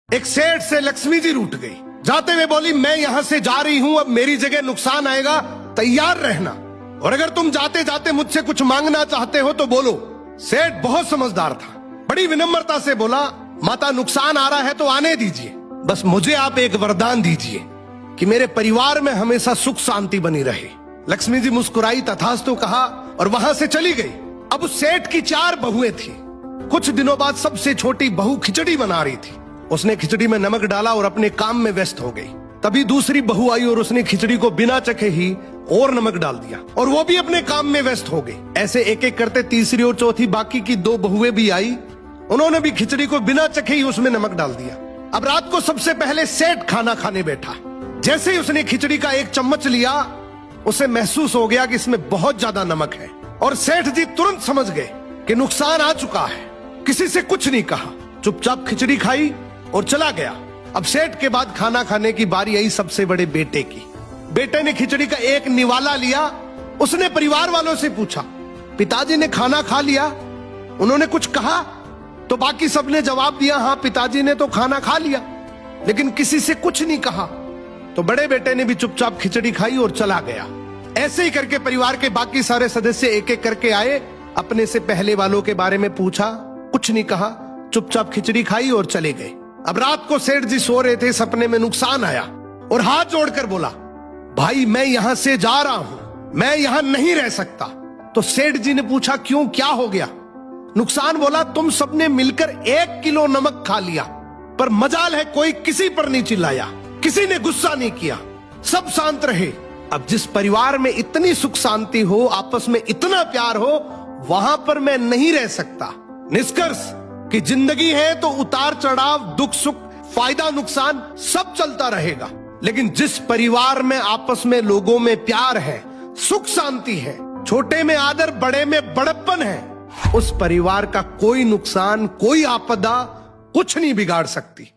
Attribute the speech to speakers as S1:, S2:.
S1: एक सेठ से लक्ष्मी जी रूठ गई। जाते हुए बोली, मैं यहाँ से जा रही हूँ, अब मेरी जगह नुकसान आएगा, तैयार रहना, और अगर तुम जाते जाते मुझसे कुछ मांगना चाहते हो तो बोलो। सेठ बहुत समझदार था, बड़ी विनम्रता से बोला, माता नुकसान आ रहा है तो आने दीजिए, बस मुझे आप एक वरदान दीजिए कि मेरे परिवार में हमेशा सुख शांति बनी रहे। लक्ष्मी जी मुस्कुराई, तथास्तु कहा और वहां से चली गई। अब उस सेठ की 4 बहुएं थी। कुछ दिनों बाद सबसे छोटी बहू खिचड़ी बना रही थी। उसने खिचड़ी में नमक डाला और अपने काम में व्यस्त हो गई। तभी दूसरी बहू आई और उसने खिचड़ी को बिना चखे ही और नमक डाल दिया और वो भी अपने काम में व्यस्त हो गई। ऐसे एक एक करते तीसरी और चौथी बाकी की 2 बहुएं भी आई, उन्होंने भी खिचड़ी को बिना चखे ही उसमें नमक डाल दिया। अब रात को सबसे पहले सेठ खाना खाने बैठा। जैसे ही उसने खिचड़ी का 1 चम्मच लिया, उसे महसूस हो गया कि इसमें बहुत ज्यादा नमक है, और सेठ जी तुरंत समझ गए कि नुकसान आ चुका है। किसी से कुछ नहीं कहा, चुपचाप खिचड़ी खाई और चला गया। अब सेठ के बाद खाना खाने की बारी आई सबसे बड़े बेटे की। बेटे ने खिचड़ी का 1 निवाला लिया। उसने परिवार वालों से पूछा, पिताजी ने खाना खा लिया? उन्होंने कुछ कहा? तो बाकी सबने जवाब दिया, हाँ पिताजी ने तो खाना खा लिया, लेकिन किसी से कुछ नहीं कहा। तो बड़े बेटे ने भी चुपचाप खिचड़ी खाई और चला गया। ऐसे ही करके परिवार के बाकी सारे सदस्य एक एक करके आए, अपने से पहले वालों के बारे में पूछा, कुछ नहीं कहा, चुपचाप खिचड़ी खाई और चले गए। अब रात को सेठ जी सो रहे थे, सपने में नुकसान आया और हाथ जोड़कर बोला, भाई मैं यहां से जा रहा हूं, मैं यहां नहीं रह सकता। तो सेठ जी ने पूछा, क्यों, क्या हो गया? नुकसान बोला, तुम सबने मिलकर 1 किलो नमक खा लिया, पर मजाल है कोई किसी पर नहीं चिल्लाया, किसी ने गुस्सा नहीं किया, सब शांत रहे। अब जिस परिवार में इतनी सुख शांति हो, आपस में इतना प्यार हो, वहां पर मैं नहीं रह सकता। निष्कर्ष कि जिंदगी है तो उतार चढ़ाव, दुख सुख, फायदा नुकसान सब चलता रहेगा, लेकिन जिस परिवार में आपस में लोगों में प्यार है, सुख शांति है, छोटे में आदर, बड़े में बड़प्पन है, उस परिवार का कोई नुकसान, कोई आपदा कुछ नहीं बिगाड़ सकती।